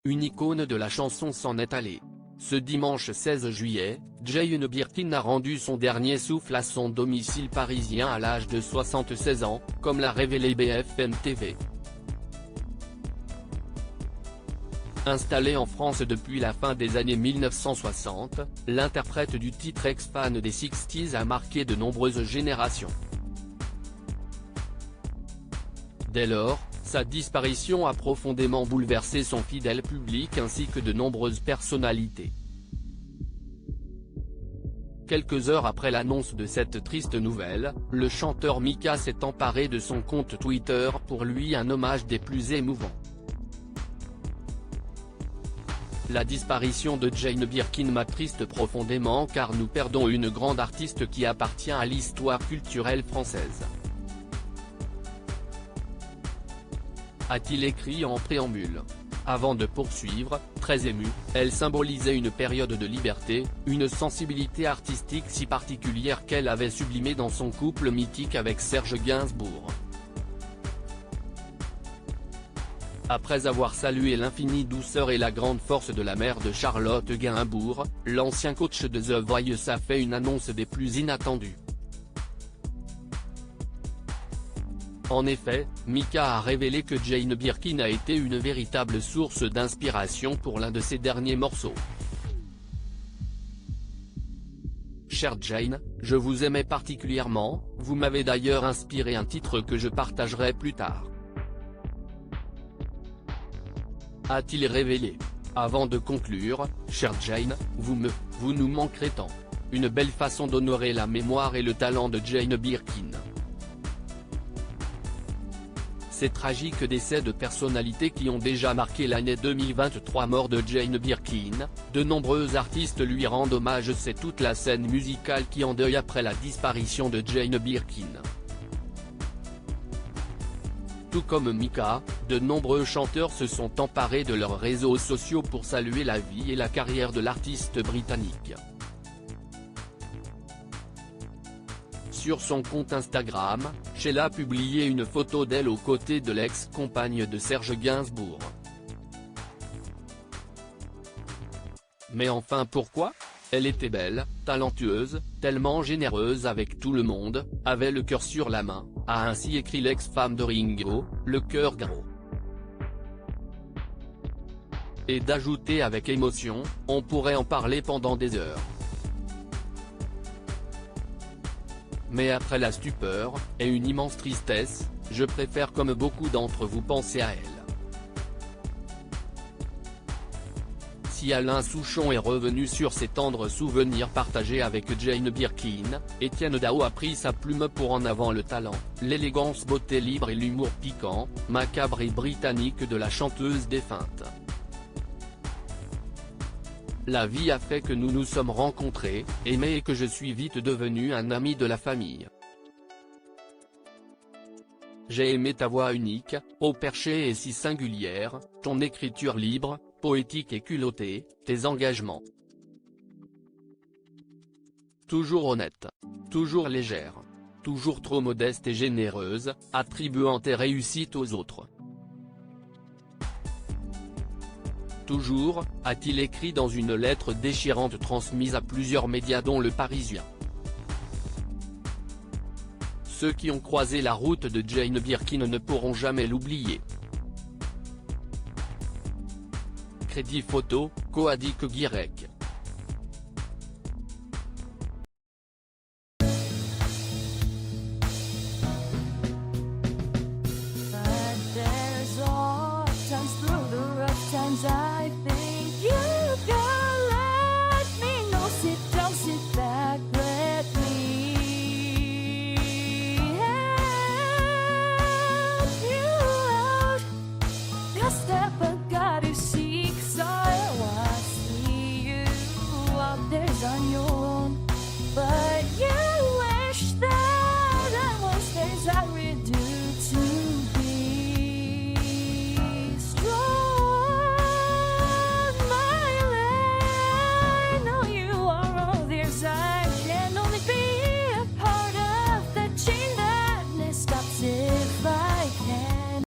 une icône de la chanson s'en est allée. Ce dimanche 16 juillet, Jane Birkin a rendu son dernier souffle à son domicile parisien à l'âge de 76 ans, comme l'a révélé BFM TV. Installée en France depuis la fin des années 1960, l'interprète du titre ex-fan des 60s a marqué de nombreuses générations. Dès lors, sa disparition a profondément bouleversé son fidèle public ainsi que de nombreuses personnalités. Quelques heures après l'annonce de cette triste nouvelle, le chanteur Mika s'est emparé de son compte Twitter pour lui un hommage des plus émouvants. La disparition de Jane Birkin m'attriste profondément car nous perdons une grande artiste qui appartient à l'histoire culturelle française. A-t-il écrit en préambule. Avant de poursuivre, très ému, elle symbolisait une période de liberté, une sensibilité artistique si particulière qu'elle avait sublimée dans son couple mythique avec Serge Gainsbourg. Après avoir salué l'infinie douceur et la grande force de la mère de Charlotte Gainsbourg, l'ancien coach de The Voice a fait une annonce des plus inattendues. En effet, Mika a révélé que Jane Birkin a été une véritable source d'inspiration pour l'un de ses derniers morceaux. Chère Jane, je vous aimais particulièrement, vous m'avez d'ailleurs inspiré un titre que je partagerai plus tard. A-t-il révélé. Avant de conclure, chère Jane, vous nous manquerez tant. Une belle façon d'honorer la mémoire et le talent de Jane Birkin. Ces tragiques décès de personnalités qui ont déjà marqué l'année 2023. Mort de Jane Birkin, de nombreux artistes lui rendent hommage. C'est toute la scène musicale qui endeuille après la disparition de Jane Birkin. Tout comme Mika, de nombreux chanteurs se sont emparés de leurs réseaux sociaux pour saluer la vie et la carrière de l'artiste britannique. Sur son compte Instagram, Sheila a publié une photo d'elle aux côtés de l'ex-compagne de Serge Gainsbourg. Mais enfin pourquoi ? Elle était belle, talentueuse, tellement généreuse avec tout le monde, avait le cœur sur la main, a ainsi écrit l'ex-femme de Ringo, le cœur gros. Et d'ajouter avec émotion, on pourrait en parler pendant des heures. Mais après la stupeur, et une immense tristesse, je préfère comme beaucoup d'entre vous penser à elle. Si Alain Souchon est revenu sur ses tendres souvenirs partagés avec Jane Birkin, Étienne Dao a pris sa plume pour en avant le talent, l'élégance, beauté libre et l'humour piquant, macabre et britannique de la chanteuse défunte. La vie a fait que nous nous sommes rencontrés, aimés et que je suis vite devenu un ami de la famille. J'ai aimé ta voix unique, au perché et si singulière, ton écriture libre, poétique et culottée, tes engagements. Toujours honnête. Toujours légère. Toujours trop modeste et généreuse, attribuant tes réussites aux autres. Toujours, a-t-il écrit dans une lettre déchirante transmise à plusieurs médias dont Le Parisien. Ceux qui ont croisé la route de Jane Birkin ne pourront jamais l'oublier. Crédit photo, Coadic Guirec.